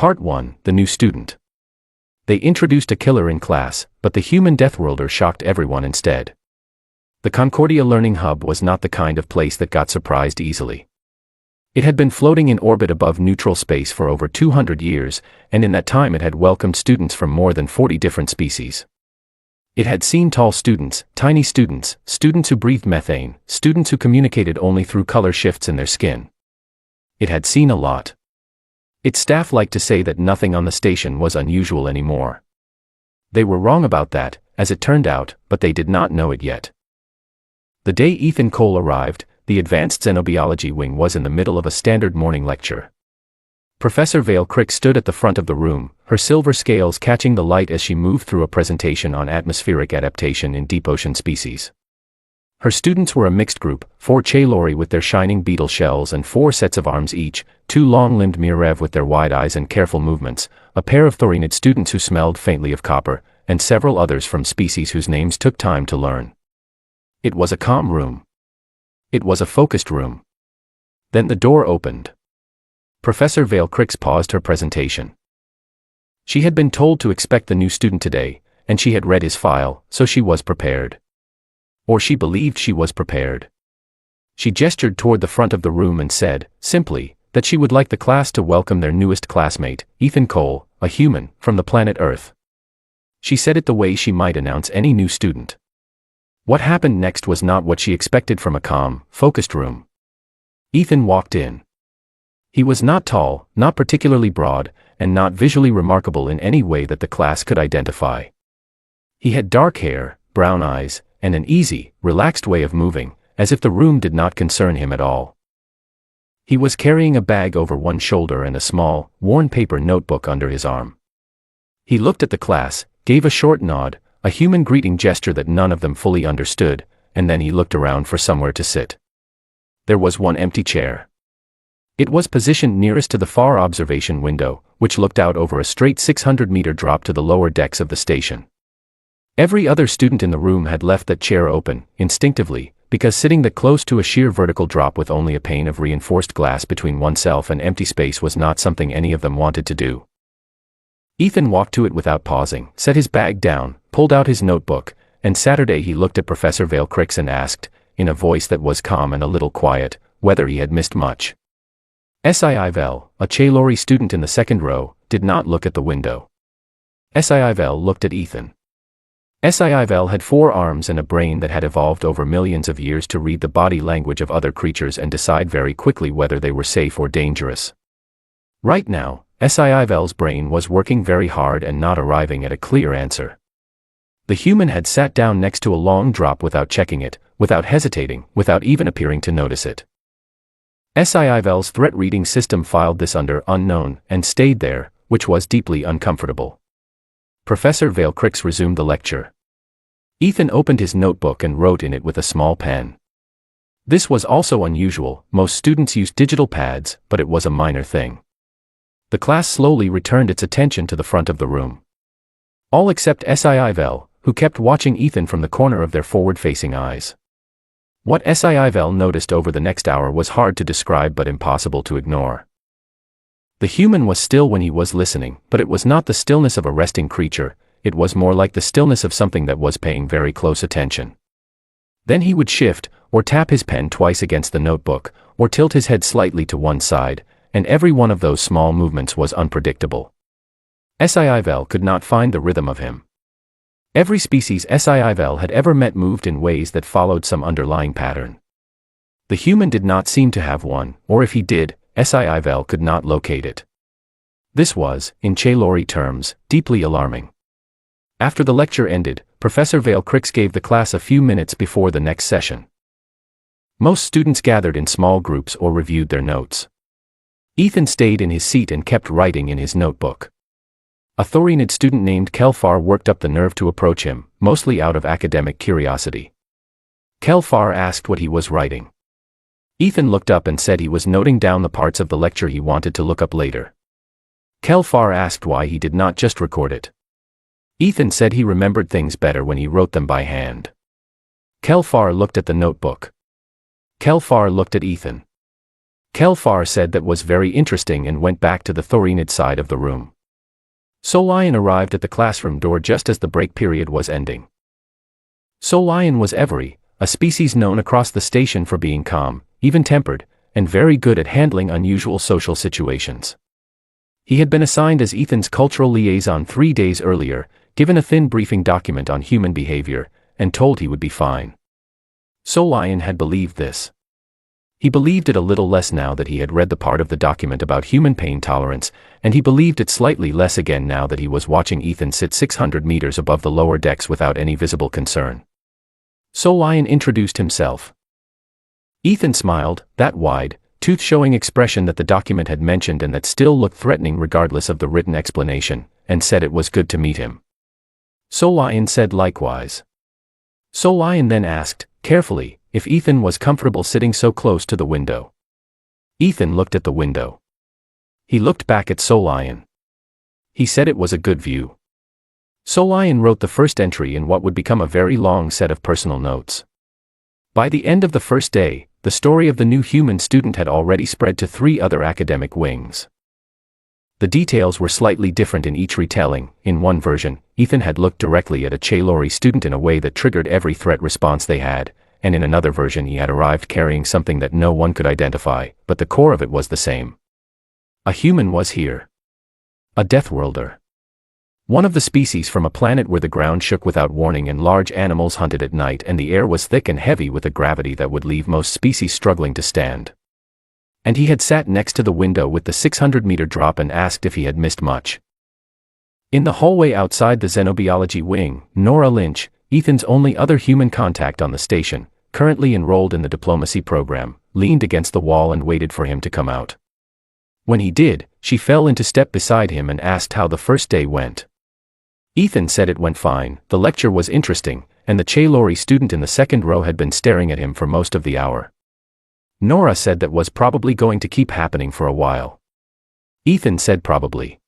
Part 1, The New Student. They introduced a killer in class, but the human Deathworlder shocked everyone instead. The Concordia Learning Hub was not the kind of place that got surprised easily. It had been floating in orbit above neutral space for over 200 years, and in that time it had welcomed students from more than 40 different species. It had seen tall students, tiny students, students who breathed methane, students who communicated only through color shifts in their skin. It had seen a lot. Its staff liked to say that nothing on the station was unusual anymore. They were wrong about that, as it turned out, but they did not know it yet. The day Ethan Cole arrived, the Advanced Xenobiology Wing was in the middle of a standard morning lecture. Professor Vale Crick stood at the front of the room, her silver scales catching the light as she moved through a presentation on atmospheric adaptation in deep ocean species. Her students were a mixed group, 4 Chalori with their shining beetle shells and 4 sets of arms each, 2 long-limbed Mirev with their wide eyes and careful movements, a pair of Thorinid students who smelled faintly of copper, and several others from species whose names took time to learn. It was a calm room. It was a focused room. Then the door opened. Professor Vale Cricks paused her presentation. She had been told to expect the new student today, and she had read his file, so she was prepared. Or she believed she was prepared. She gestured toward the front of the room and said, simply, that she would like the class to welcome their newest classmate, Ethan Cole, a human, from the planet Earth. She said it the way she might announce any new student. What happened next was not what she expected from a calm, focused room. Ethan walked in. He was not tall, not particularly broad, and not visually remarkable in any way that the class could identify. He had dark hair, brown eyes, and an easy, relaxed way of moving, as if the room did not concern him at all. He was carrying a bag over one shoulder and a small, worn paper notebook under his arm. He looked at the class, gave a short nod, a human greeting gesture that none of them fully understood, and then he looked around for somewhere to sit. There was one empty chair. It was positioned nearest to the far observation window, which looked out over a straight 600-meter drop to the lower decks of the station. Every other student in the room had left that chair open, instinctively, because sitting that close to a sheer vertical drop with only a pane of reinforced glass between oneself and empty space was not something any of them wanted to do. Ethan walked to it without pausing, set his bag down, pulled out his notebook, and Saturday he looked at Professor Vale Cricks and asked, in a voice that was calm and a little quiet, whether he had missed much. Sivel, a Chalori student in the second row, did not look at the window. Sivel looked at Ethan. Sivel had 4 arms and a brain that had evolved over millions of years to read the body language of other creatures and decide very quickly whether they were safe or dangerous. Right now, Sivel's brain was working very hard and not arriving at a clear answer. The human had sat down next to a long drop without checking it, without hesitating, without even appearing to notice it. Sivel's threat reading system filed this under unknown and stayed there, which was deeply uncomfortable. Professor Vale Cricks resumed the lecture. Ethan opened his notebook and wrote in it with a small pen. This was also unusual. Most students used digital pads, but it was a minor thing. The class slowly returned its attention to the front of the room. All except Sivel, who kept watching Ethan from the corner of their forward-facing eyes. What Sivel noticed over the next hour was hard to describe but impossible to ignore. The human was still when he was listening, but it was not the stillness of a resting creature, it was more like the stillness of something that was paying very close attention. Then he would shift, or tap his pen twice against the notebook, or tilt his head slightly to one side, and every one of those small movements was unpredictable. Sivel could not find the rhythm of him. Every species Sivel had ever met moved in ways that followed some underlying pattern. The human did not seem to have one, or if he did, Sivel could not locate it. This was, in Chalori terms, deeply alarming. After the lecture ended, Professor Vale Cricks gave the class a few minutes before the next session. Most students gathered in small groups or reviewed their notes. Ethan stayed in his seat and kept writing in his notebook. A Thorinid student named Kelfar worked up the nerve to approach him, mostly out of academic curiosity. Kelfar asked what he was writing. Ethan looked up and said he was noting down the parts of the lecture he wanted to look up later. Kelfar asked why he did not just record it. Ethan said he remembered things better when he wrote them by hand. Kelfar looked at the notebook. Kelfar looked at Ethan. Kelfar said that was very interesting and went back to the Thorinid side of the room. Solion arrived at the classroom door just as the break period was ending. Solion was Every, a species known across the station for being calm, even-tempered, and very good at handling unusual social situations. He had been assigned as Ethan's cultural liaison 3 days earlier, given a thin briefing document on human behavior, and told he would be fine. Solion had believed this. He believed it a little less now that he had read the part of the document about human pain tolerance, and he believed it slightly less again now that he was watching Ethan sit 600 meters above the lower decks without any visible concern. Solion introduced himself. Ethan smiled, that wide, tooth-showing expression that the document had mentioned and that still looked threatening regardless of the written explanation, and said it was good to meet him. Solion said likewise. Solion then asked, carefully, if Ethan was comfortable sitting so close to the window. Ethan looked at the window. He looked back at Solion. He said it was a good view. Solion wrote the first entry in what would become a very long set of personal notes. By the end of the first day, the story of the new human student had already spread to 3 other academic wings. The details were slightly different in each retelling. In one version, Ethan had looked directly at a Chalori student in a way that triggered every threat response they had, and in another version he had arrived carrying something that no one could identify, but the core of it was the same. A human was here. A Deathworlder. One of the species from a planet where the ground shook without warning and large animals hunted at night and the air was thick and heavy with a gravity that would leave most species struggling to stand. And he had sat next to the window with the 600-meter drop and asked if he had missed much. In the hallway outside the Xenobiology wing, Nora Lynch, Ethan's only other human contact on the station, currently enrolled in the diplomacy program, leaned against the wall and waited for him to come out. When he did, she fell into step beside him and asked how the first day went. Ethan said it went fine, the lecture was interesting, and the Chalori student in the second row had been staring at him for most of the hour. Nora said that was probably going to keep happening for a while. Ethan said probably.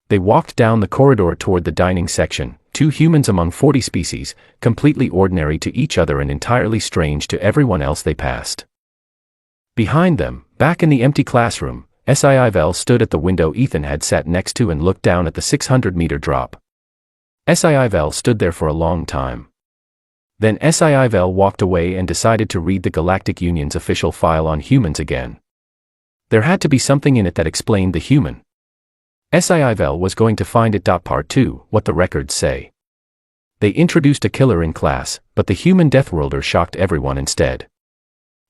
They walked down the corridor toward the dining section, 2 humans among 40 species, completely ordinary to each other and entirely strange to everyone else they passed. Behind them, back in the empty classroom, Sivel stood at the window Ethan had sat next to and looked down at the 600-meter drop. Sivel stood there for a long time. Then Sivel walked away and decided to read the Galactic Union's official file on humans again. There had to be something in it that explained the human. Sivel was going to find it. Part 2, what the records say. They introduced a killer in class, but the human Deathworlder shocked everyone instead.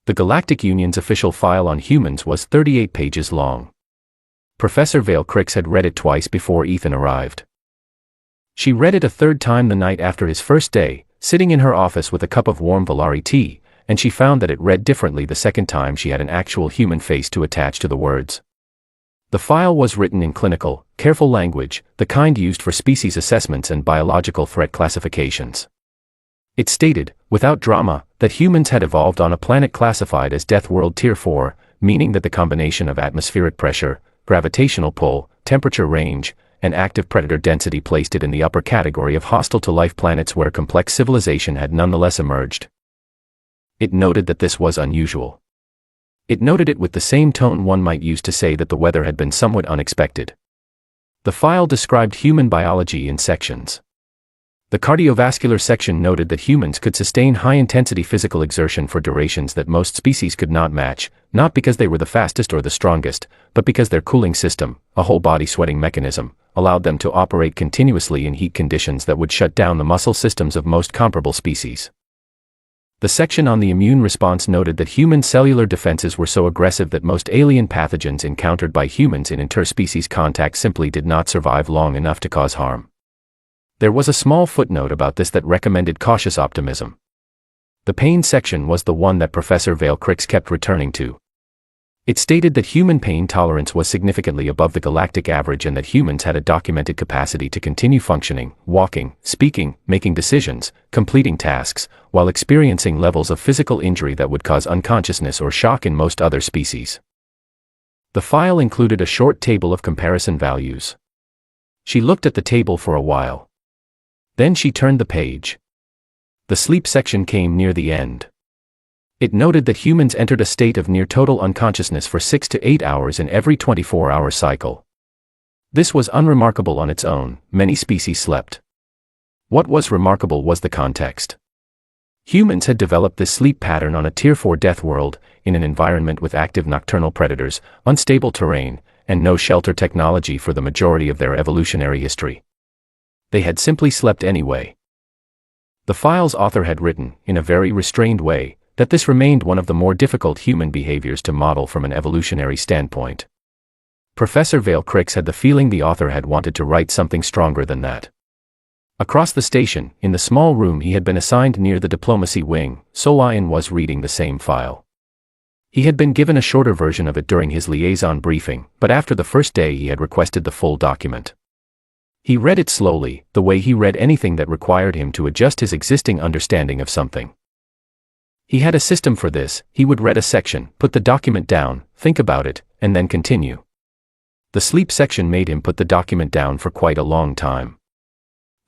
The Galactic Union's official file on humans was 38 pages long. Professor Vale Crix had read it twice before Ethan arrived. She read it a third time the night after his first day, sitting in her office with a cup of warm Valari tea, and she found that it read differently the second time she had an actual human face to attach to the words. The file was written in clinical, careful language, the kind used for species assessments and biological threat classifications. It stated, without drama, that humans had evolved on a planet classified as Death World Tier 4, meaning that the combination of atmospheric pressure, gravitational pull, temperature range, and active predator density placed it in the upper category of hostile-to-life planets where complex civilization had nonetheless emerged. It noted that this was unusual. It noted it with the same tone one might use to say that the weather had been somewhat unexpected. The file described human biology in sections. The cardiovascular section noted that humans could sustain high-intensity physical exertion for durations that most species could not match, not because they were the fastest or the strongest, but because their cooling system, a whole-body sweating mechanism, allowed them to operate continuously in heat conditions that would shut down the muscle systems of most comparable species. The section on the immune response noted that human cellular defenses were so aggressive that most alien pathogens encountered by humans in interspecies contact simply did not survive long enough to cause harm. There was a small footnote about this that recommended cautious optimism. The pain section was the one that Professor Vale Crix kept returning to. It stated that human pain tolerance was significantly above the galactic average and that humans had a documented capacity to continue functioning, walking, speaking, making decisions, completing tasks, while experiencing levels of physical injury that would cause unconsciousness or shock in most other species. The file included a short table of comparison values. She looked at the table for a while. Then she turned the page. The sleep section came near the end. It noted that humans entered a state of near total unconsciousness for 6 to 8 hours in every 24-hour cycle. This was unremarkable on its own, many species slept. What was remarkable was the context. Humans had developed this sleep pattern on a Tier 4 death world, in an environment with active nocturnal predators, unstable terrain, and no shelter technology for the majority of their evolutionary history. They had simply slept anyway. The file's author had written, in a very restrained way, that this remained one of the more difficult human behaviors to model from an evolutionary standpoint. Professor Vale Crix had the feeling the author had wanted to write something stronger than that. Across the station, in the small room he had been assigned near the diplomacy wing, Solian was reading the same file. He had been given a shorter version of it during his liaison briefing, but after the first day he had requested the full document. He read it slowly, the way he read anything that required him to adjust his existing understanding of something. He had a system for this. He would read a section, put the document down, think about it, and then continue. The sleep section made him put the document down for quite a long time.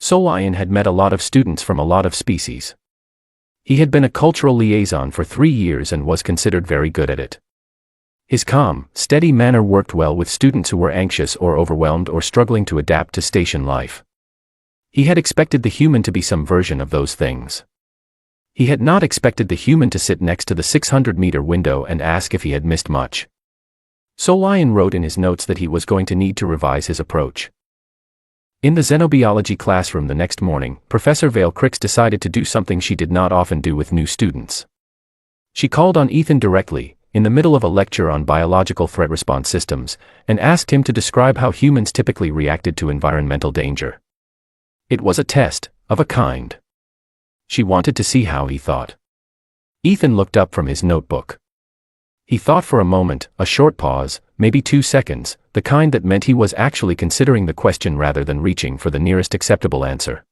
Solian had met a lot of students from a lot of species. He had been a cultural liaison for 3 years and was considered very good at it. His calm, steady manner worked well with students who were anxious or overwhelmed or struggling to adapt to station life. He had expected the human to be some version of those things. He had not expected the human to sit next to the 600-meter window and ask if he had missed much. Solian wrote in his notes that he was going to need to revise his approach. In the xenobiology classroom the next morning, Professor Vale Crix decided to do something she did not often do with new students. She called on Ethan directly, in the middle of a lecture on biological threat response systems, and asked him to describe how humans typically reacted to environmental danger. It was a test, of a kind. She wanted to see how he thought. Ethan looked up from his notebook. He thought for a moment, a short pause, maybe 2 seconds, the kind that meant he was actually considering the question rather than reaching for the nearest acceptable answer.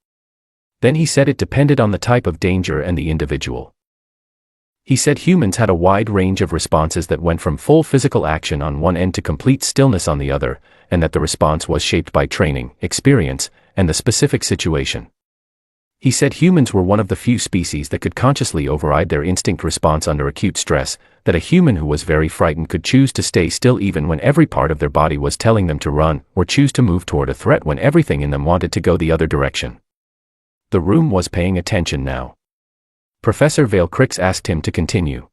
Then he said it depended on the type of danger and the individual. He said humans had a wide range of responses that went from full physical action on one end to complete stillness on the other, and that the response was shaped by training, experience, and the specific situation. He said humans were one of the few species that could consciously override their instinct response under acute stress, that a human who was very frightened could choose to stay still even when every part of their body was telling them to run, or choose to move toward a threat when everything in them wanted to go the other direction. The room was paying attention now. Professor Vale Crix asked him to continue.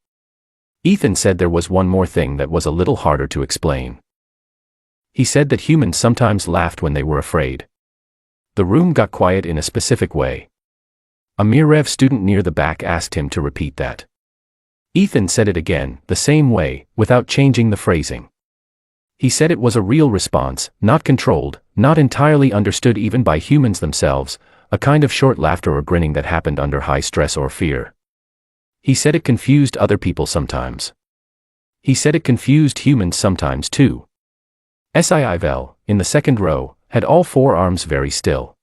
Ethan said there was one more thing that was a little harder to explain. He said that humans sometimes laughed when they were afraid. The room got quiet in a specific way. A Mirev student near the back asked him to repeat that. Ethan said it again, the same way, without changing the phrasing. He said it was a real response, not controlled, not entirely understood even by humans themselves, a kind of short laughter or grinning that happened under high stress or fear. He said it confused other people sometimes. He said it confused humans sometimes too. Sivel, in the second row, had all 4 arms very still.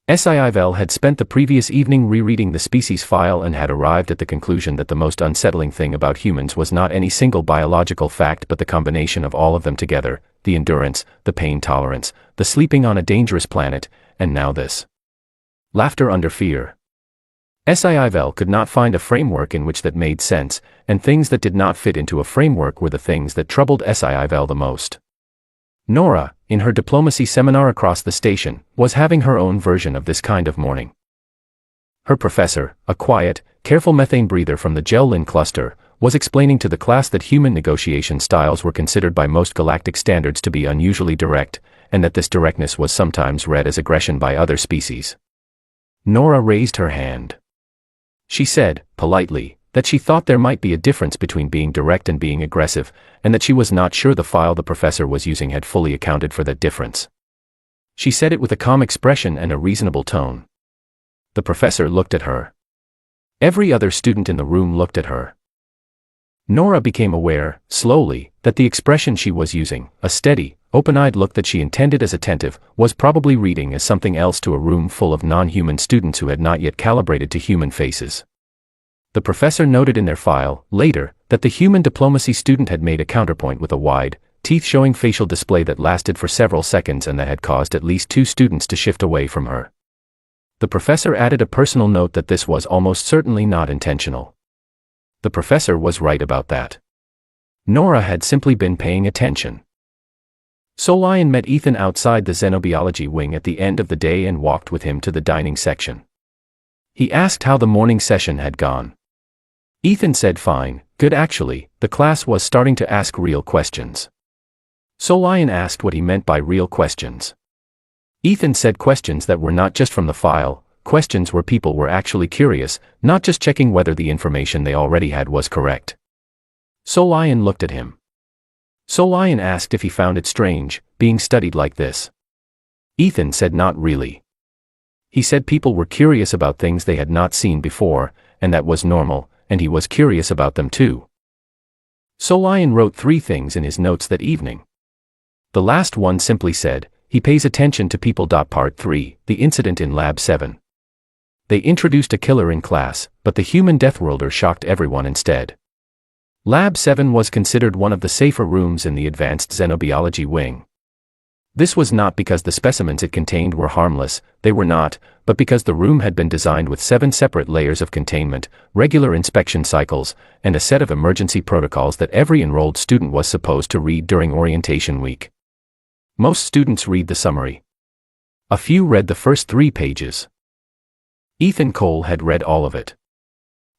Sivel had spent the previous evening rereading the species file and had arrived at the conclusion that the most unsettling thing about humans was not any single biological fact but the combination of all of them together, the endurance, the pain tolerance, the sleeping on a dangerous planet, and now this. Laughter under fear. Sivel could not find a framework in which that made sense, and things that did not fit into a framework were the things that troubled Sivel the most. Nora, in her diplomacy seminar across the station, was having her own version of this kind of morning. Her professor, a quiet, careful methane breather from the Gel-Lin cluster, was explaining to the class that human negotiation styles were considered by most galactic standards to be unusually direct, and that this directness was sometimes read as aggression by other species. Nora raised her hand. She said, politely, that she thought there might be a difference between being direct and being aggressive, and that she was not sure the file the professor was using had fully accounted for that difference. She said it with a calm expression and a reasonable tone. The professor looked at her. Every other student in the room looked at her. Nora became aware, slowly, that the expression she was using, a steady, open-eyed look that she intended as attentive, was probably reading as something else to a room full of non-human students who had not yet calibrated to human faces. The professor noted in their file, later, that the human diplomacy student had made a counterpoint with a wide, teeth-showing facial display that lasted for several seconds and that had caused at least 2 students to shift away from her. The professor added a personal note that this was almost certainly not intentional. The professor was right about that. Nora had simply been paying attention. Solion met Ethan outside the xenobiology wing at the end of the day and walked with him to the dining section. He asked how the morning session had gone. Ethan said fine, good actually. The class was starting to ask real questions. Solion asked what he meant by real questions. Ethan said questions that were not just from the file, questions where people were actually curious, not just checking whether the information they already had was correct. Solion looked at him. Solion asked if he found it strange, being studied like this. Ethan said not really. He said people were curious about things they had not seen before, and that was normal, and he was curious about them too. Solion wrote 3 things in his notes that evening. The last one simply said, he pays attention to people. Part 3, the incident in Lab 7. They introduced a killer in class, but the human Deathworlder shocked everyone instead. Lab 7 was considered one of the safer rooms in the advanced xenobiology wing. This was not because the specimens it contained were harmless, they were not, but because the room had been designed with 7 separate layers of containment, regular inspection cycles, and a set of emergency protocols that every enrolled student was supposed to read during orientation week. Most students read the summary. A few read the first 3 pages. Ethan Cole had read all of it.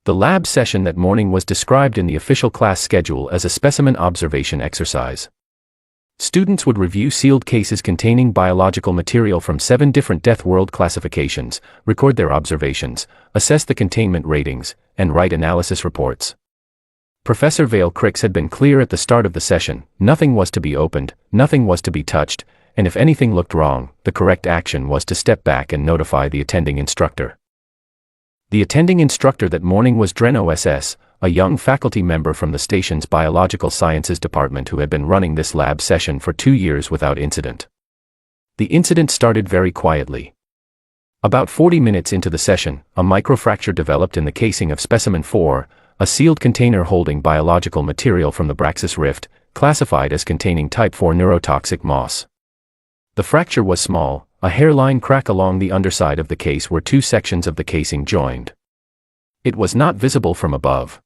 The lab session that morning was described in the official class schedule as a specimen observation exercise. Students would review sealed cases containing biological material from 7 different Deathworld classifications, record their observations, assess the containment ratings, and write analysis reports. Professor Vale Cricks had been clear at the start of the session: nothing was to be opened, nothing was to be touched, and if anything looked wrong, the correct action was to step back and notify the attending instructor. The attending instructor that morning was Dreno SS, a young faculty member from the station's biological sciences department who had been running this lab session for 2 years without incident. The incident started very quietly. About 40 minutes into the session, a microfracture developed in the casing of specimen 4, a sealed container holding biological material from the Braxis Rift, classified as containing type 4 neurotoxic moss. The fracture was small, a hairline crack along the underside of the case where 2 sections of the casing joined. It was not visible from above.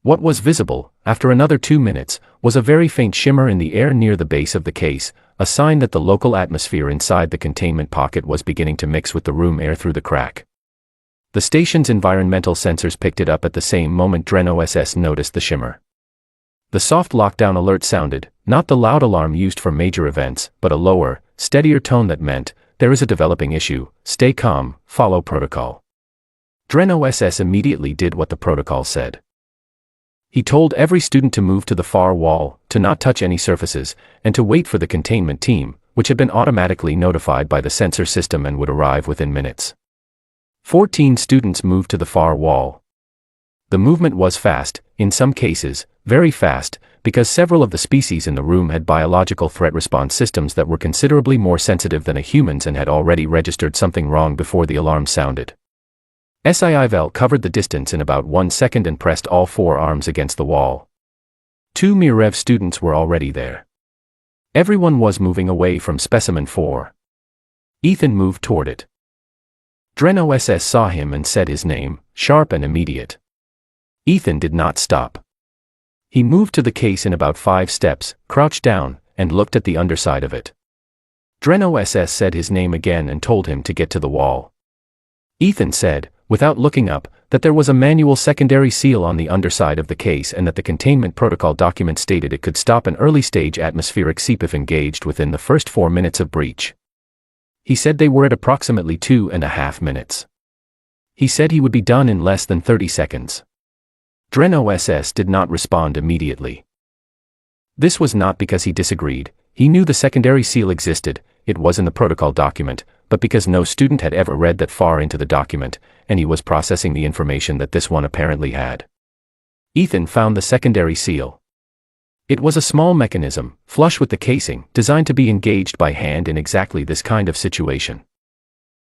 What was visible, after another 2 minutes, was a very faint shimmer in the air near the base of the case, a sign that the local atmosphere inside the containment pocket was beginning to mix with the room air through the crack. The station's environmental sensors picked it up at the same moment Dreno SS noticed the shimmer. The soft lockdown alert sounded, not the loud alarm used for major events, but a lower, steadier tone that meant, there is a developing issue, stay calm, follow protocol. Dreno SS immediately did what the protocol said. He told every student to move to the far wall, to not touch any surfaces, and to wait for the containment team, which had been automatically notified by the sensor system and would arrive within minutes. 14 students moved to the far wall. The movement was fast, in some cases, very fast, because several of the species in the room had biological threat response systems that were considerably more sensitive than a human's and had already registered something wrong before the alarm sounded. SIIVEL covered the distance in about 1 second and pressed all 4 arms against the wall. 2 Mirev students were already there. Everyone was moving away from specimen 4. Ethan moved toward it. Dreno SS saw him and said his name, sharp and immediate. Ethan did not stop. He moved to the case in about 5 steps, crouched down, and looked at the underside of it. Dreno SS said his name again and told him to get to the wall. Ethan said, without looking up, that there was a manual secondary seal on the underside of the case and that the containment protocol document stated it could stop an early-stage atmospheric seep if engaged within the first 4 minutes of breach. He said they were at approximately 2.5 minutes. He said he would be done in less than 30 seconds. Dreno SS did not respond immediately. This was not because he disagreed, he knew the secondary seal existed, it was in the protocol document, but because no student had ever read that far into the document, and he was processing the information that this one apparently had. Ethan found the secondary seal. It was a small mechanism, flush with the casing, designed to be engaged by hand in exactly this kind of situation.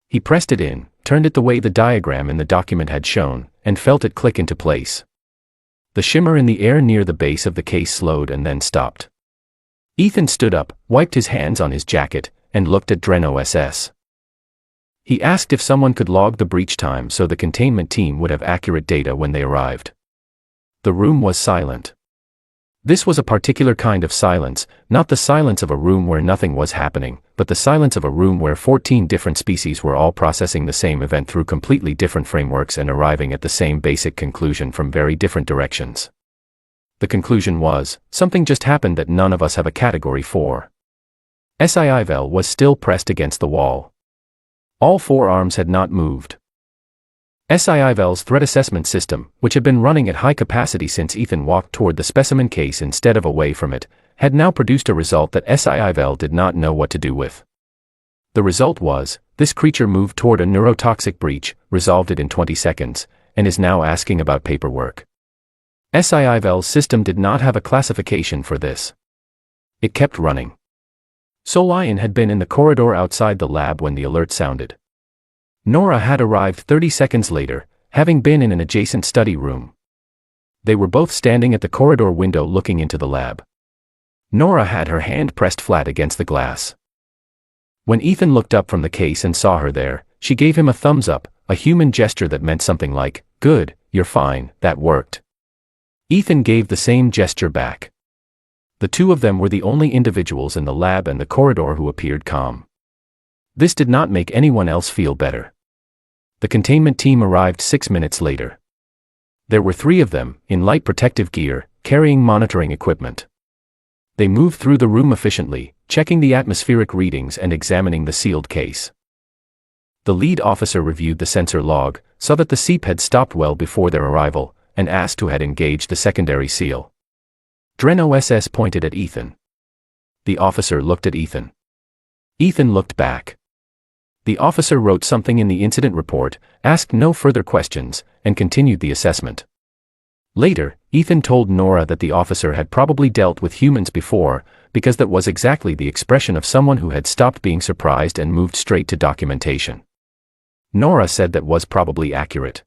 He pressed it in, turned it the way the diagram in the document had shown, and felt it click into place. The shimmer in the air near the base of the case slowed and then stopped. Ethan stood up, wiped his hands on his jacket, and looked at Dreno SS. He asked if someone could log the breach time so the containment team would have accurate data when they arrived. The room was silent. This was a particular kind of silence, not the silence of a room where nothing was happening, but the silence of a room where 14 different species were all processing the same event through completely different frameworks and arriving at the same basic conclusion from very different directions. The conclusion was, something just happened that none of us have a category for. Sivel was still pressed against the wall. All four arms had not moved. Sivel's threat assessment system, which had been running at high capacity since Ethan walked toward the specimen case instead of away from it, had now produced a result that Sivel did not know what to do with. The result was, this creature moved toward a neurotoxic breach, resolved it in 20 seconds, and is now asking about paperwork. Sivel's system did not have a classification for this. It kept running. Solion had been in the corridor outside the lab when the alert sounded. Nora had arrived 30 seconds later, having been in an adjacent study room. They were both standing at the corridor window looking into the lab. Nora had her hand pressed flat against the glass. When Ethan looked up from the case and saw her there, she gave him a thumbs up, a human gesture that meant something like, "Good, you're fine, that worked." Ethan gave the same gesture back. The two of them were the only individuals in the lab and the corridor who appeared calm. This did not make anyone else feel better. The containment team arrived 6 minutes later. There were 3 of them, in light protective gear, carrying monitoring equipment. They moved through the room efficiently, checking the atmospheric readings and examining the sealed case. The lead officer reviewed the sensor log, saw that the seep had stopped well before their arrival, and asked who had engaged the secondary seal. Dreno SS pointed at Ethan. The officer looked at Ethan. Ethan looked back. The officer wrote something in the incident report, asked no further questions, and continued the assessment. Later, Ethan told Nora that the officer had probably dealt with humans before, because that was exactly the expression of someone who had stopped being surprised and moved straight to documentation. Nora said that was probably accurate.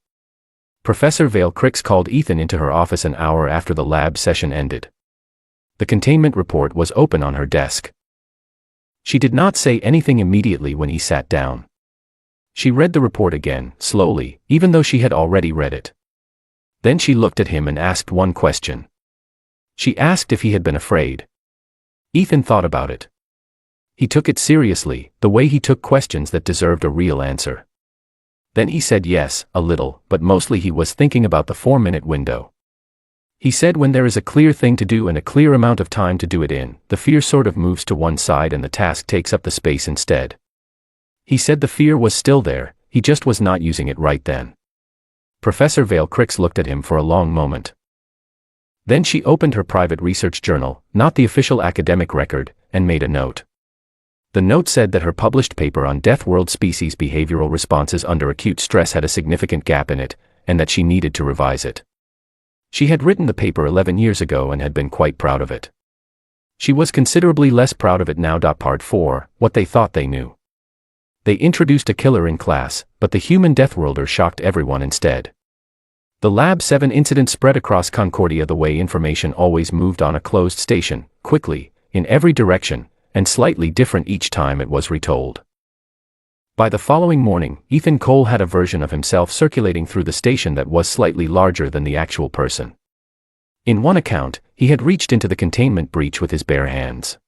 Professor Vale Crix called Ethan into her office an hour after the lab session ended. The containment report was open on her desk. She did not say anything immediately when he sat down. She read the report again, slowly, even though she had already read it. Then she looked at him and asked one question. She asked if he had been afraid. Ethan thought about it. He took it seriously, the way he took questions that deserved a real answer. Then he said yes, a little, but mostly he was thinking about the 4-minute window. He said when there is a clear thing to do and a clear amount of time to do it in, the fear sort of moves to one side and the task takes up the space instead. He said the fear was still there, he just was not using it right then. Professor Vale Crix looked at him for a long moment. Then she opened her private research journal, not the official academic record, and made a note. The note said that her published paper on Deathworld species behavioral responses under acute stress had a significant gap in it, and that she needed to revise it. She had written the paper 11 years ago and had been quite proud of it. She was considerably less proud of it now. Part 4, what they thought they knew. They introduced a killer in class, but the human Deathworlder shocked everyone instead. The Lab 7 incident spread across Concordia the way information always moved on a closed station, quickly, in every direction, and slightly different each time it was retold. By the following morning, Ethan Cole had a version of himself circulating through the station that was slightly larger than the actual person. In one account, he had reached into the containment breach with his bare hands.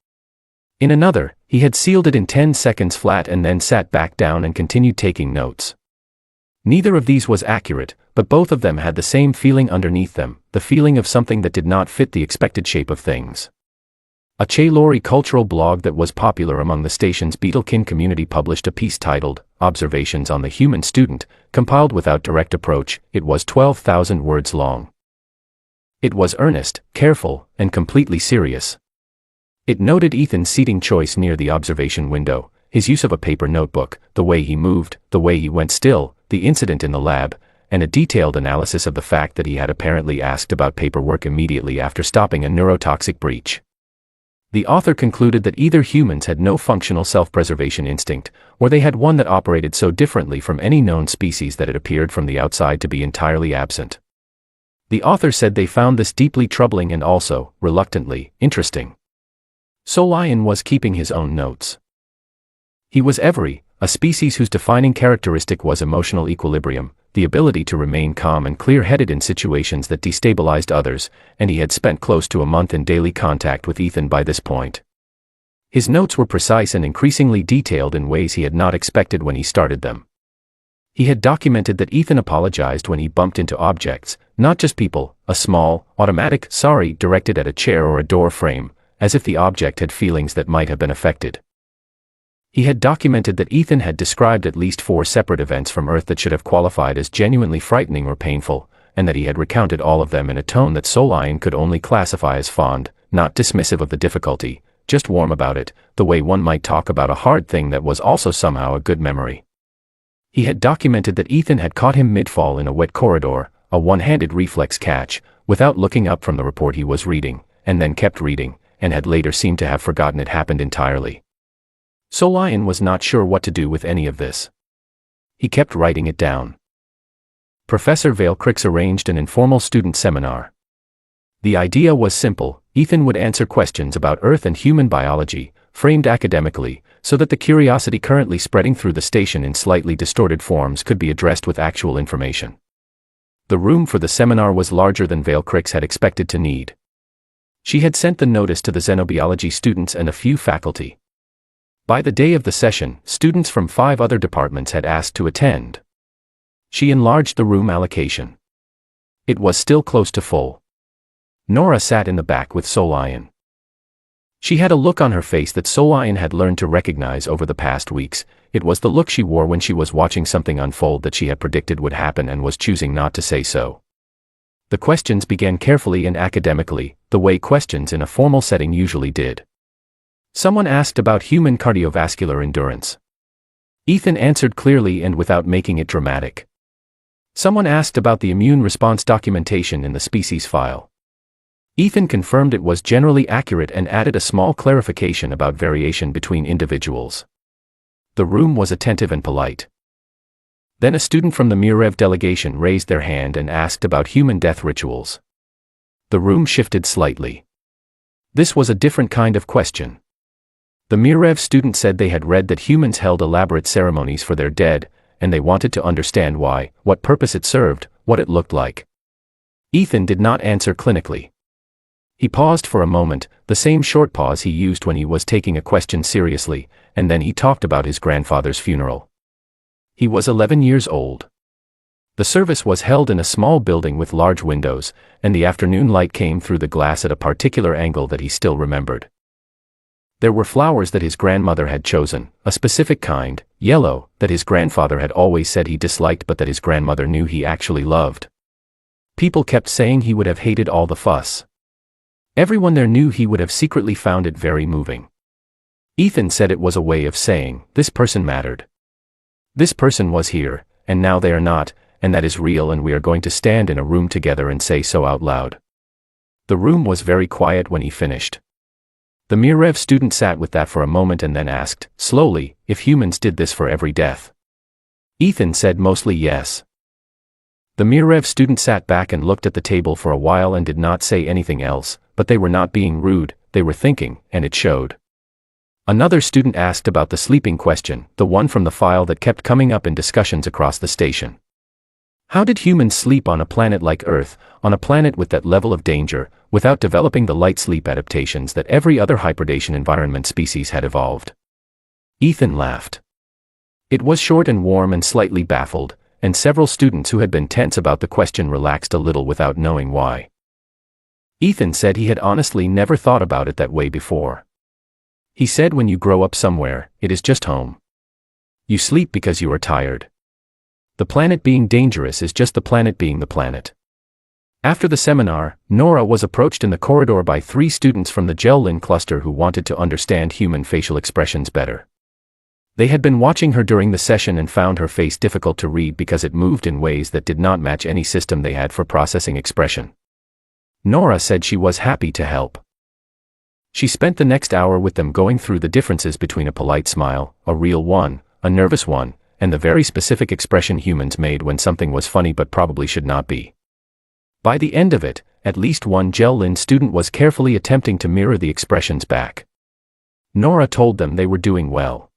In another, he had sealed it in 10 seconds flat and then sat back down and continued taking notes. Neither of these was accurate, but both of them had the same feeling underneath them, the feeling of something that did not fit the expected shape of things. A Chaylori cultural blog that was popular among the station's Beetlekin community published a piece titled, Observations on the Human Student, compiled without direct approach. It was 12,000 words long. It was earnest, careful, and completely serious. It noted Ethan's seating choice near the observation window, his use of a paper notebook, the way he moved, the way he went still, the incident in the lab, and a detailed analysis of the fact that he had apparently asked about paperwork immediately after stopping a neurotoxic breach. The author concluded that either humans had no functional self-preservation instinct, or they had one that operated so differently from any known species that it appeared from the outside to be entirely absent. The author said they found this deeply troubling and also, reluctantly, interesting. Solion was keeping his own notes. He was Every, a species whose defining characteristic was emotional equilibrium, the ability to remain calm and clear-headed in situations that destabilized others, and he had spent close to a month in daily contact with Ethan by this point. His notes were precise and increasingly detailed in ways he had not expected when he started them. He had documented that Ethan apologized when he bumped into objects, not just people, a small, automatic sorry directed at a chair or a door frame, as if the object had feelings that might have been affected. He had documented that Ethan had described at least 4 separate events from Earth that should have qualified as genuinely frightening or painful, and that he had recounted all of them in a tone that Solian could only classify as fond, not dismissive of the difficulty, just warm about it, the way one might talk about a hard thing that was also somehow a good memory. He had documented that Ethan had caught him mid-fall in a wet corridor, a one-handed reflex catch, without looking up from the report he was reading, and then kept reading, and had later seemed to have forgotten it happened entirely. Solian was not sure what to do with any of this. He kept writing it down. Professor Vale-Crix arranged an informal student seminar. The idea was simple: Ethan would answer questions about Earth and human biology, framed academically, so that the curiosity currently spreading through the station in slightly distorted forms could be addressed with actual information. The room for the seminar was larger than Vale-Crix had expected to need. She had sent the notice to the xenobiology students and a few faculty. By the day of the session, students from 5 other departments had asked to attend. She enlarged the room allocation. It was still close to full. Nora sat in the back with Solian. She had a look on her face that Solian had learned to recognize over the past weeks. It was the look she wore when she was watching something unfold that she had predicted would happen and was choosing not to say so. The questions began carefully and academically, the way questions in a formal setting usually did. Someone asked about human cardiovascular endurance. Ethan answered clearly and without making it dramatic. Someone asked about the immune response documentation in the species file. Ethan confirmed it was generally accurate and added a small clarification about variation between individuals. The room was attentive and polite. Then a student from the Mirev delegation raised their hand and asked about human death rituals. The room shifted slightly. This was a different kind of question. The Mirev student said they had read that humans held elaborate ceremonies for their dead, and they wanted to understand why, what purpose it served, what it looked like. Ethan did not answer clinically. He paused for a moment, the same short pause he used when he was taking a question seriously, and then he talked about his grandfather's funeral. He was 11 years old. The service was held in a small building with large windows, and the afternoon light came through the glass at a particular angle that he still remembered. There were flowers that his grandmother had chosen, a specific kind, yellow, that his grandfather had always said he disliked but that his grandmother knew he actually loved. People kept saying he would have hated all the fuss. Everyone there knew he would have secretly found it very moving. Ethan said it was a way of saying, this person mattered. This person was here, and now they are not, and that is real, and we are going to stand in a room together and say so out loud. The room was very quiet when he finished. The Mirev student sat with that for a moment and then asked, slowly, if humans did this for every death. Ethan said mostly yes. The Mirev student sat back and looked at the table for a while and did not say anything else, but they were not being rude, they were thinking, and it showed. Another student asked about the sleeping question, the one from the file that kept coming up in discussions across the station. How did humans sleep on a planet like Earth, on a planet with that level of danger, without developing the light sleep adaptations that every other hybridation environment species had evolved? Ethan laughed. It was short and warm and slightly baffled, and several students who had been tense about the question relaxed a little without knowing why. Ethan said he had honestly never thought about it that way before. He said when you grow up somewhere, it is just home. You sleep because you are tired. The planet being dangerous is just the planet being the planet. After the seminar, Nora was approached in the corridor by 3 students from the Gel-Lin cluster who wanted to understand human facial expressions better. They had been watching her during the session and found her face difficult to read because it moved in ways that did not match any system they had for processing expression. Nora said she was happy to help. She spent the next hour with them going through the differences between a polite smile, a real one, a nervous one, and the very specific expression humans made when something was funny but probably should not be. By the end of it, at least one Gel-Lin student was carefully attempting to mirror the expressions back. Nora told them they were doing well.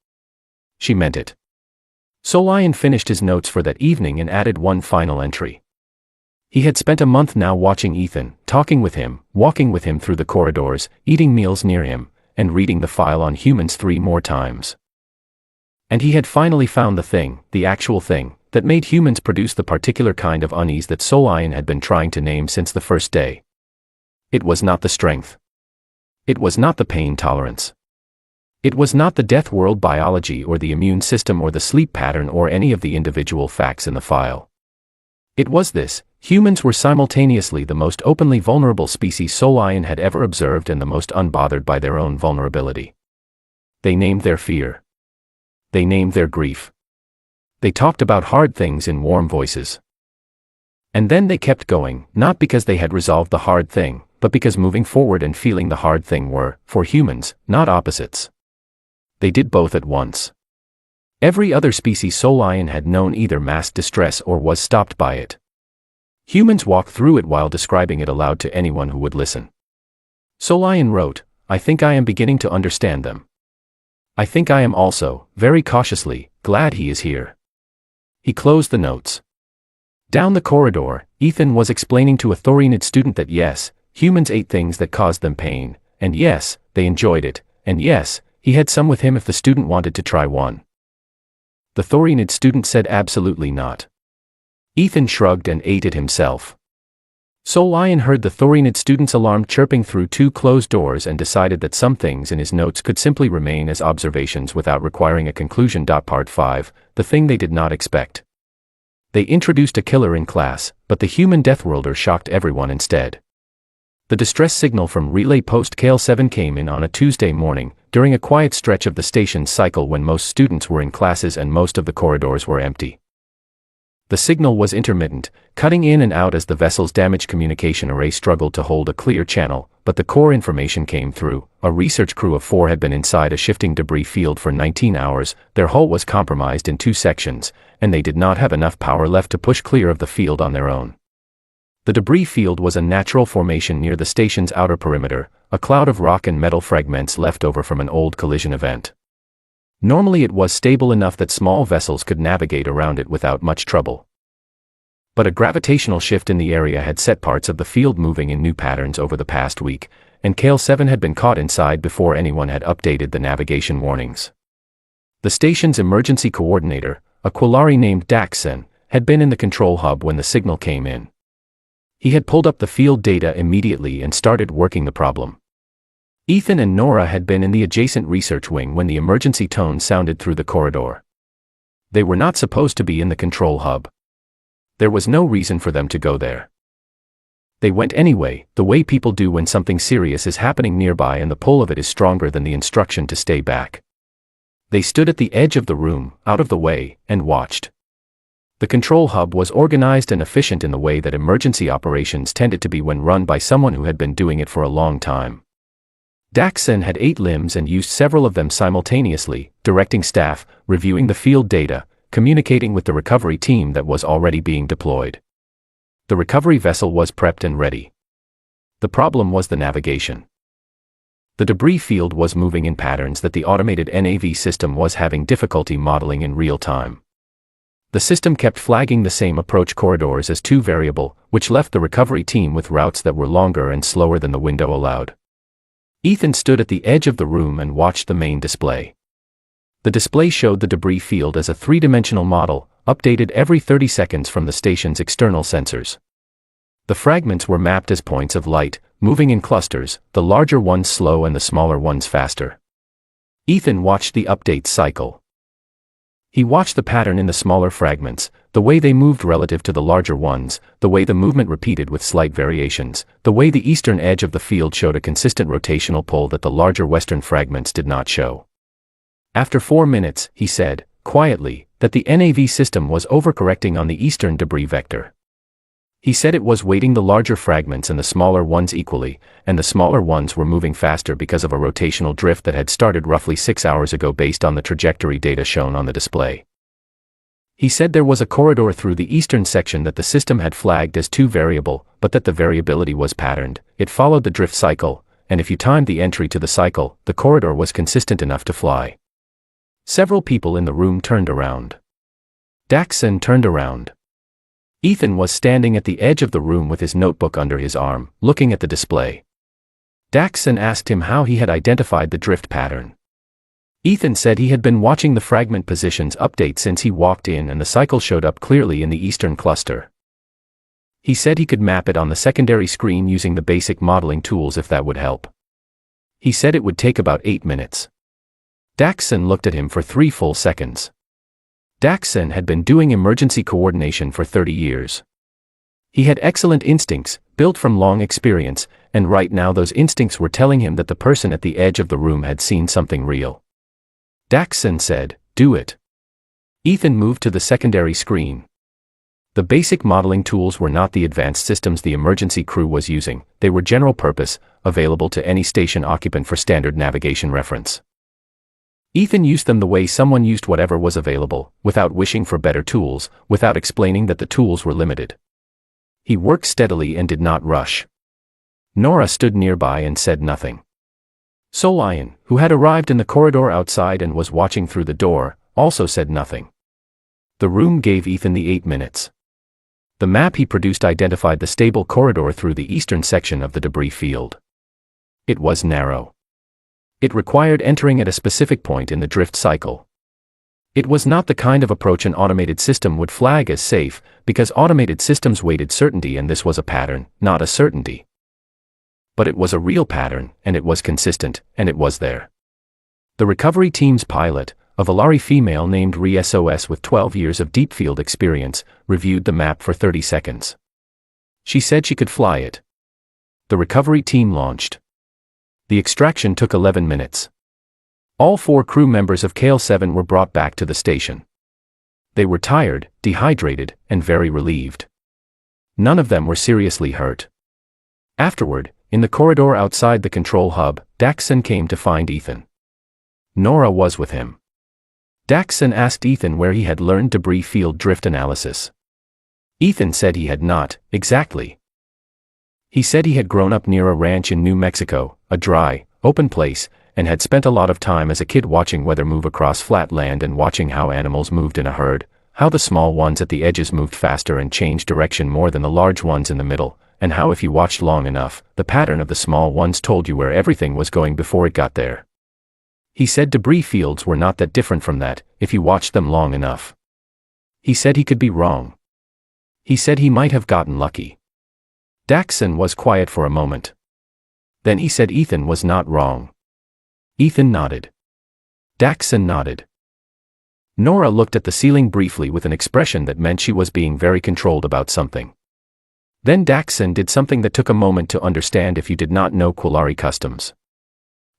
She meant it. Solion finished his notes for that evening and added one final entry. He had spent a month now watching Ethan, talking with him, walking with him through the corridors, eating meals near him, and reading the file on humans 3 more times. And he had finally found the thing, the actual thing, that made humans produce the particular kind of unease that Solion had been trying to name since the first day. It was not the strength. It was not the pain tolerance. It was not the death world biology or the immune system or the sleep pattern or any of the individual facts in the file. It was this: humans were simultaneously the most openly vulnerable species Solion had ever observed and the most unbothered by their own vulnerability. They named their fear. They named their grief. They talked about hard things in warm voices. And then they kept going, not because they had resolved the hard thing, but because moving forward and feeling the hard thing were, for humans, not opposites. They did both at once. Every other species Solion had known either masked distress or was stopped by it. Humans walked through it while describing it aloud to anyone who would listen. Solion wrote, "I think I am beginning to understand them. I think I am also, very cautiously, glad he is here." He closed the notes. Down the corridor, Ethan was explaining to a Thorinid student that yes, humans ate things that caused them pain, and yes, they enjoyed it, and yes, he had some with him if the student wanted to try one. The Thorinid student said absolutely not. Ethan shrugged and ate it himself. Solion heard the Thorinid student's alarm chirping through 2 closed doors and decided that some things in his notes could simply remain as observations without requiring a conclusion. Part 5, the thing they did not expect. They introduced a killer in class, but the human Deathworlder shocked everyone instead. The distress signal from relay post KL7 came in on a Tuesday morning, during a quiet stretch of the station's cycle when most students were in classes and most of the corridors were empty. The signal was intermittent, cutting in and out as the vessel's damaged communication array struggled to hold a clear channel, but the core information came through. A research crew of 4 had been inside a shifting debris field for 19 hours, their hull was compromised in 2 sections, and they did not have enough power left to push clear of the field on their own. The debris field was a natural formation near the station's outer perimeter, a cloud of rock and metal fragments left over from an old collision event. Normally it was stable enough that small vessels could navigate around it without much trouble. But a gravitational shift in the area had set parts of the field moving in new patterns over the past week, and KL7 had been caught inside before anyone had updated the navigation warnings. The station's emergency coordinator, a Quillari named Daxon, had been in the control hub when the signal came in. He had pulled up the field data immediately and started working the problem. Ethan and Nora had been in the adjacent research wing when the emergency tone sounded through the corridor. They were not supposed to be in the control hub. There was no reason for them to go there. They went anyway, the way people do when something serious is happening nearby and the pull of it is stronger than the instruction to stay back. They stood at the edge of the room, out of the way, and watched. The control hub was organized and efficient in the way that emergency operations tended to be when run by someone who had been doing it for a long time. Daxon had 8 limbs and used several of them simultaneously, directing staff, reviewing the field data, communicating with the recovery team that was already being deployed. The recovery vessel was prepped and ready. The problem was the navigation. The debris field was moving in patterns that the automated NAV system was having difficulty modeling in real time. The system kept flagging the same approach corridors as too variable, which left the recovery team with routes that were longer and slower than the window allowed. Ethan stood at the edge of the room and watched the main display. The display showed the debris field as a 3-dimensional model, updated every 30 seconds from the station's external sensors. The fragments were mapped as points of light, moving in clusters, the larger ones slow and the smaller ones faster. Ethan watched the update cycle. He watched the pattern in the smaller fragments, the way they moved relative to the larger ones, the way the movement repeated with slight variations, the way the eastern edge of the field showed a consistent rotational pull that the larger western fragments did not show. After 4 minutes, he said, quietly, that the NAV system was overcorrecting on the eastern debris vector. He said it was weighting the larger fragments and the smaller ones equally, and the smaller ones were moving faster because of a rotational drift that had started roughly 6 hours ago based on the trajectory data shown on the display. He said there was a corridor through the eastern section that the system had flagged as too variable, but that the variability was patterned, it followed the drift cycle, and if you timed the entry to the cycle, the corridor was consistent enough to fly. Several people in the room turned around. Daxon turned around. Ethan was standing at the edge of the room with his notebook under his arm, looking at the display. Daxon asked him how he had identified the drift pattern. Ethan said he had been watching the fragment positions update since he walked in and the cycle showed up clearly in the eastern cluster. He said he could map it on the secondary screen using the basic modeling tools if that would help. He said it would take about 8 minutes. Daxon looked at him for 3 full seconds. Daxon had been doing emergency coordination for 30 years. He had excellent instincts, built from long experience, and right now those instincts were telling him that the person at the edge of the room had seen something real. Daxon said, "Do it." Ethan moved to the secondary screen. The basic modeling tools were not the advanced systems the emergency crew was using, they were general purpose, available to any station occupant for standard navigation reference. Ethan used them the way someone used whatever was available, without wishing for better tools, without explaining that the tools were limited. He worked steadily and did not rush. Nora stood nearby and said nothing. Solion, who had arrived in the corridor outside and was watching through the door, also said nothing. The room gave Ethan the 8 minutes. The map he produced identified the stable corridor through the eastern section of the debris field. It was narrow. It required entering at a specific point in the drift cycle. It was not the kind of approach an automated system would flag as safe, because automated systems weighted certainty and this was a pattern, not a certainty. But it was a real pattern, and it was consistent, and it was there. The recovery team's pilot, a Valari female named Re-SOS with 12 years of deep field experience, reviewed the map for 30 seconds. She said she could fly it. The recovery team launched. The extraction took 11 minutes. All 4 crew members of Kale 7 were brought back to the station. They were tired, dehydrated, and very relieved. None of them were seriously hurt. Afterward, in the corridor outside the control hub, Daxon came to find Ethan. Nora was with him. Daxon asked Ethan where he had learned debris field drift analysis. Ethan said he had not, exactly. He said he had grown up near a ranch in New Mexico, a dry, open place, and had spent a lot of time as a kid watching weather move across flat land and watching how animals moved in a herd, how the small ones at the edges moved faster and changed direction more than the large ones in the middle, and how if you watched long enough, the pattern of the small ones told you where everything was going before it got there. He said debris fields were not that different from that, if you watched them long enough. He said he could be wrong. He said he might have gotten lucky. Daxon was quiet for a moment. Then he said Ethan was not wrong. Ethan nodded. Daxon nodded. Nora looked at the ceiling briefly with an expression that meant she was being very controlled about something. Then Daxon did something that took a moment to understand if you did not know Quillari customs.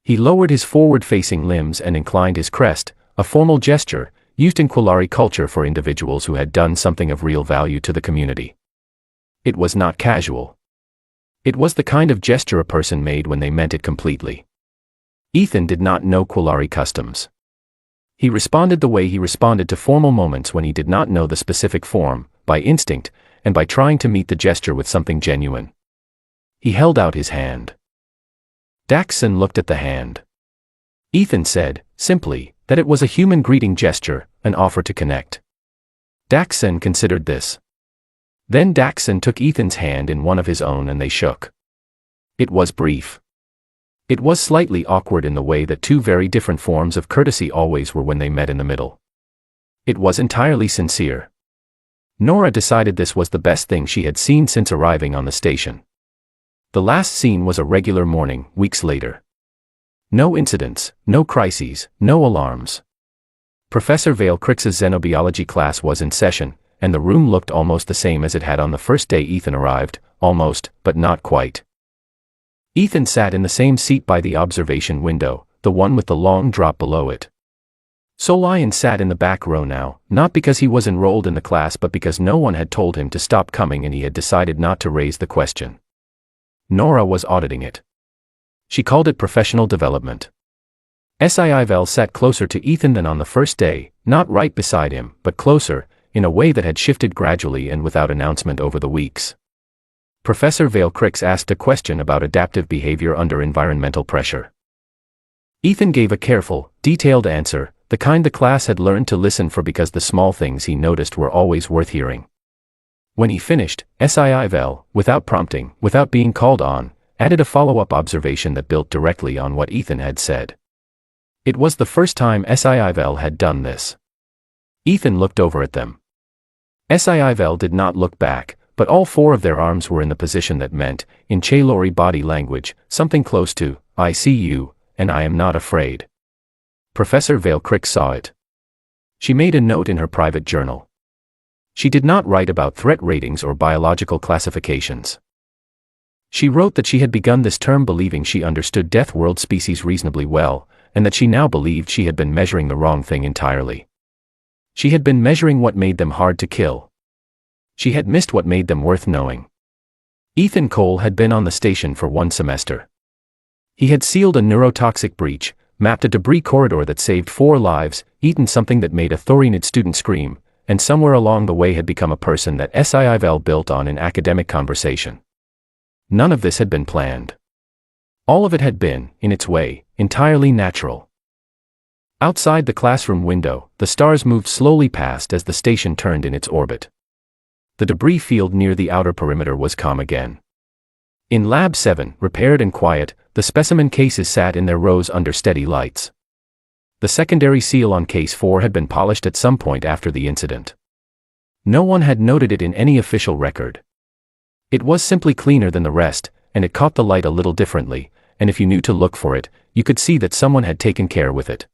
He lowered his forward-facing limbs and inclined his crest, a formal gesture, used in Quillari culture for individuals who had done something of real value to the community. It was not casual. It was the kind of gesture a person made when they meant it completely. Ethan did not know Quillari customs. He responded the way he responded to formal moments when he did not know the specific form, by instinct, and by trying to meet the gesture with something genuine. He held out his hand. Daxon looked at the hand. Ethan said, simply, that it was a human greeting gesture, an offer to connect. Daxon considered this. Then Daxon took Ethan's hand in one of his own and they shook. It was brief. It was slightly awkward in the way that 2 very different forms of courtesy always were when they met in the middle. It was entirely sincere. Nora decided this was the best thing she had seen since arriving on the station. The last scene was a regular morning, weeks later. No incidents, no crises, no alarms. Professor Vale Crix's xenobiology class was in session, and the room looked almost the same as it had on the first day Ethan arrived, almost, but not quite. Ethan sat in the same seat by the observation window, the one with the long drop below it. Solion sat in the back row now, not because he was enrolled in the class but because no one had told him to stop coming and he had decided not to raise the question. Nora was auditing it. She called it professional development. Vel sat closer to Ethan than on the first day, not right beside him, but closer, in a way that had shifted gradually and without announcement over the weeks. Professor Vale Crix asked a question about adaptive behavior under environmental pressure. Ethan gave a careful, detailed answer, The kind the class had learned to listen for because the small things he noticed were always worth hearing. When he finished, Sivel, without prompting, without being called on, added a follow-up observation that built directly on what Ethan had said. It was the first time Sivel had done this. Ethan looked over at them. Sivel did not look back, but all four of their arms were in the position that meant, in Chalori body language, something close to, I see you, and I am not afraid. Professor Vale Crick saw it. She made a note in her private journal. She did not write about threat ratings or biological classifications. She wrote that she had begun this term believing she understood Deathworld species reasonably well, and that she now believed she had been measuring the wrong thing entirely. She had been measuring what made them hard to kill. She had missed what made them worth knowing. Ethan Cole had been on the station for 1 semester. He had sealed a neurotoxic breach, mapped a debris corridor that saved 4 lives, eaten something that made a Thorinid student scream, and somewhere along the way had become a person that Sivel built on in academic conversation. None of this had been planned. All of it had been, in its way, entirely natural. Outside the classroom window, the stars moved slowly past as the station turned in its orbit. The debris field near the outer perimeter was calm again. In Lab 7, repaired and quiet, the specimen cases sat in their rows under steady lights. The secondary seal on Case 4 had been polished at some point after the incident. No one had noted it in any official record. It was simply cleaner than the rest, and it caught the light a little differently, and if you knew to look for it, you could see that someone had taken care with it.